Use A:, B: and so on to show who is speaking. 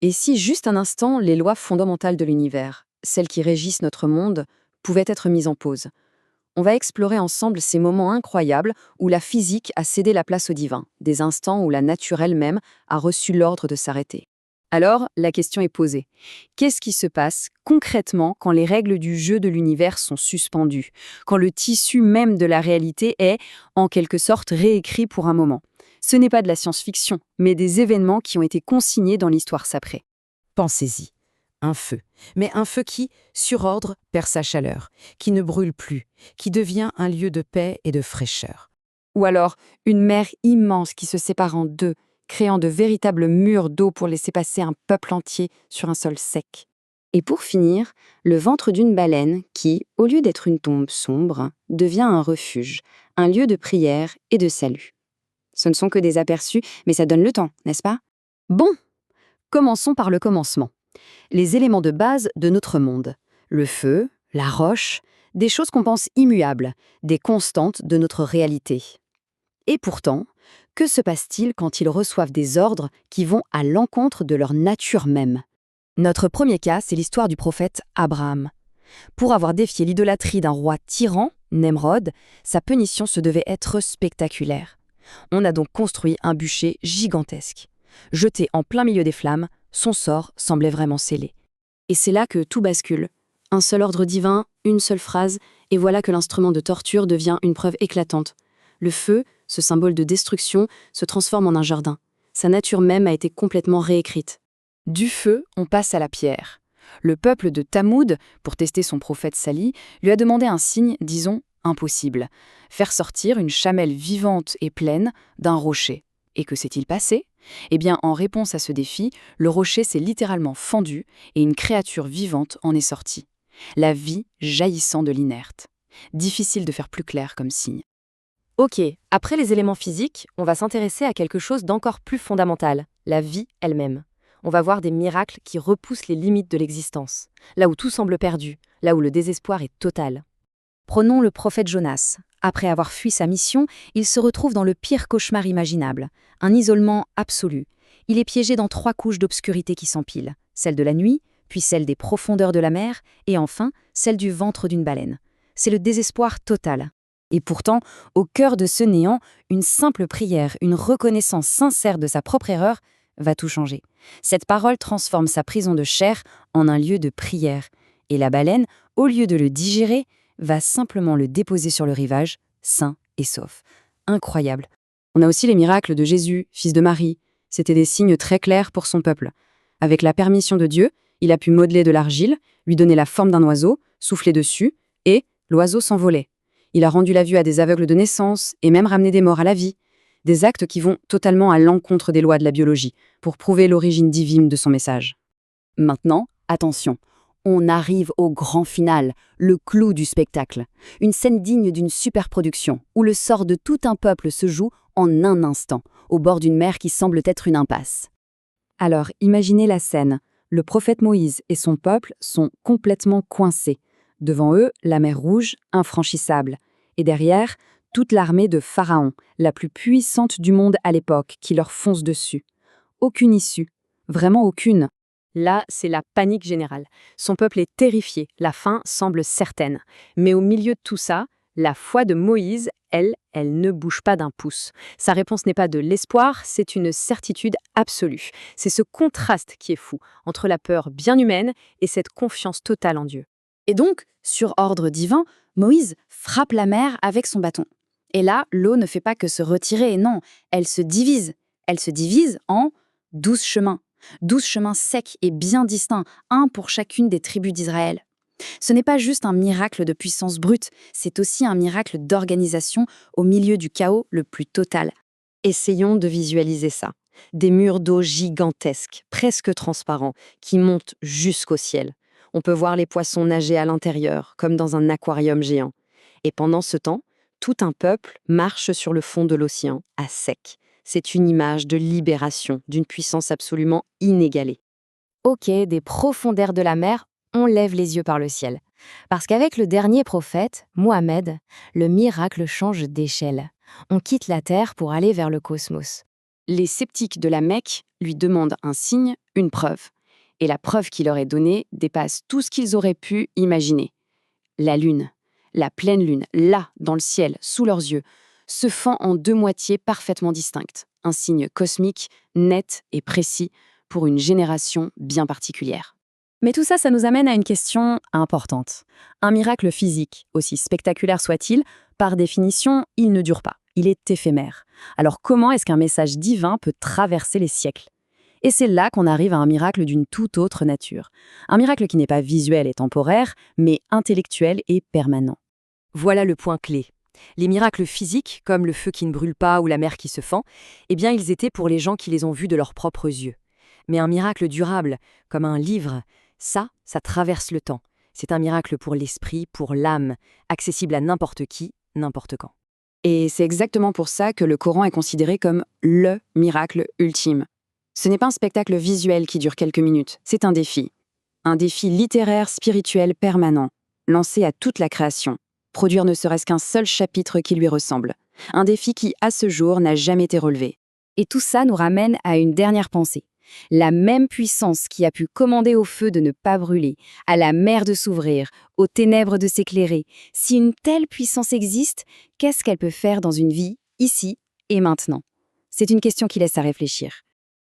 A: Et si juste un instant, les lois fondamentales de l'univers, celles qui régissent notre monde, pouvaient être mises en pause? On va explorer ensemble ces moments incroyables où la physique a cédé la place au divin, des instants où la nature elle-même a reçu l'ordre de s'arrêter. Alors, la question est posée. Qu'est-ce qui se passe concrètement quand les règles du jeu de l'univers sont suspendues, quand le tissu même de la réalité est, en quelque sorte, réécrit pour un moment? Ce n'est pas de la science-fiction, mais des événements qui ont été consignés dans l'histoire saprée.
B: Pensez-y. Un feu. Mais un feu qui, sur ordre, perd sa chaleur, qui ne brûle plus, qui devient un lieu de paix et de fraîcheur.
A: Ou alors, une mer immense qui se sépare en deux, créant de véritables murs d'eau pour laisser passer un peuple entier sur un sol sec. Et pour finir, le ventre d'une baleine qui, au lieu d'être une tombe sombre, devient un refuge, un lieu de prière et de salut. Ce ne sont que des aperçus, mais ça donne le temps, n'est-ce pas? Bon, commençons par le commencement. Les éléments de base de notre monde. Le feu, la roche, des choses qu'on pense immuables, des constantes de notre réalité. Et pourtant, que se passe-t-il quand ils reçoivent des ordres qui vont à l'encontre de leur nature même? Notre premier cas, c'est l'histoire du prophète Abraham. Pour avoir défié l'idolâtrie d'un roi tyran, Nemrod, sa punition se devait être spectaculaire. On a donc construit un bûcher gigantesque. Jeté en plein milieu des flammes, son sort semblait vraiment scellé. Et c'est là que tout bascule. Un seul ordre divin, une seule phrase, et voilà que l'instrument de torture devient une preuve éclatante. Le feu, ce symbole de destruction, se transforme en un jardin. Sa nature même a été complètement réécrite. Du feu, on passe à la pierre. Le peuple de Tamoud, pour tester son prophète Salih, lui a demandé un signe, disons, impossible. Faire sortir une chamelle vivante et pleine d'un rocher. Et que s'est-il passé? Eh bien, en réponse à ce défi, le rocher s'est littéralement fendu et une créature vivante en est sortie. La vie jaillissant de l'inerte. Difficile de faire plus clair comme signe.
C: Ok, après les éléments physiques, on va s'intéresser à quelque chose d'encore plus fondamental, la vie elle-même. On va voir des miracles qui repoussent les limites de l'existence, là où tout semble perdu, là où le désespoir est total.
D: Prenons le prophète Jonas. Après avoir fui sa mission, il se retrouve dans le pire cauchemar imaginable, un isolement absolu. Il est piégé dans 3 couches d'obscurité qui s'empilent, celle de la nuit, puis celle des profondeurs de la mer, et enfin celle du ventre d'une baleine. C'est le désespoir total. Et pourtant, au cœur de ce néant, une simple prière, une reconnaissance sincère de sa propre erreur, va tout changer. Cette parole transforme sa prison de chair en un lieu de prière. Et la baleine, au lieu de le digérer, va simplement le déposer sur le rivage, sain et sauf. Incroyable.
A: On a aussi les miracles de Jésus, fils de Marie. C'étaient des signes très clairs pour son peuple. Avec la permission de Dieu, il a pu modeler de l'argile, lui donner la forme d'un oiseau, souffler dessus, et l'oiseau s'envolait. Il a rendu la vue à des aveugles de naissance et même ramené des morts à la vie. Des actes qui vont totalement à l'encontre des lois de la biologie, pour prouver l'origine divine de son message. Maintenant, attention, on arrive au grand final, le clou du spectacle. Une scène digne d'une superproduction, où le sort de tout un peuple se joue en un instant, au bord d'une mer qui semble être une impasse. Alors, imaginez la scène. Le prophète Moïse et son peuple sont complètement coincés. Devant eux, la mer Rouge, infranchissable. Et derrière, toute l'armée de Pharaon, la plus puissante du monde à l'époque, qui leur fonce dessus. Aucune issue. Vraiment aucune.
C: Là, c'est la panique générale. Son peuple est terrifié, la fin semble certaine. Mais au milieu de tout ça, la foi de Moïse, elle ne bouge pas d'un pouce. Sa réponse n'est pas de l'espoir, c'est une certitude absolue. C'est ce contraste qui est fou, entre la peur bien humaine et cette confiance totale en Dieu.
D: Et donc, sur ordre divin, Moïse frappe la mer avec son bâton. Et là, l'eau ne fait pas que se retirer, non, elle se divise. Elle se divise en 12 chemins. 12 chemins secs et bien distincts, un pour chacune des tribus d'Israël. Ce n'est pas juste un miracle de puissance brute, c'est aussi un miracle d'organisation au milieu du chaos le plus total.
C: Essayons de visualiser ça. Des murs d'eau gigantesques, presque transparents, qui montent jusqu'au ciel. On peut voir les poissons nager à l'intérieur, comme dans un aquarium géant. Et pendant ce temps, tout un peuple marche sur le fond de l'océan, à sec. C'est une image de libération, d'une puissance absolument inégalée.
D: Ok, des profondeurs de la mer, on lève les yeux par le ciel. Parce qu'avec le dernier prophète, Mohammed, le miracle change d'échelle. On quitte la Terre pour aller vers le cosmos.
A: Les sceptiques de la Mecque lui demandent un signe, une preuve. Et la preuve qu'il leur est donnée dépasse tout ce qu'ils auraient pu imaginer. La lune, la pleine lune, là, dans le ciel, sous leurs yeux, se fend en deux moitiés parfaitement distinctes. Un signe cosmique, net et précis, pour une génération bien particulière.
C: Mais tout ça, ça nous amène à une question importante. Un miracle physique, aussi spectaculaire soit-il, par définition, il ne dure pas. Il est éphémère. Alors comment est-ce qu'un message divin peut traverser les siècles ? Et c'est là qu'on arrive à un miracle d'une toute autre nature. Un miracle qui n'est pas visuel et temporaire, mais intellectuel et permanent.
D: Voilà le point clé. Les miracles physiques, comme le feu qui ne brûle pas ou la mer qui se fend, eh bien ils étaient pour les gens qui les ont vus de leurs propres yeux. Mais un miracle durable, comme un livre, ça traverse le temps. C'est un miracle pour l'esprit, pour l'âme, accessible à n'importe qui, n'importe quand.
A: Et c'est exactement pour ça que le Coran est considéré comme le miracle ultime. Ce n'est pas un spectacle visuel qui dure quelques minutes, c'est un défi. Un défi littéraire, spirituel, permanent, lancé à toute la création. Produire ne serait-ce qu'un seul chapitre qui lui ressemble. Un défi qui, à ce jour, n'a jamais été relevé.
C: Et tout ça nous ramène à une dernière pensée. La même puissance qui a pu commander au feu de ne pas brûler, à la mer de s'ouvrir, aux ténèbres de s'éclairer, si une telle puissance existe, qu'est-ce qu'elle peut faire dans une vie, ici et maintenant ? C'est une question qui laisse à réfléchir.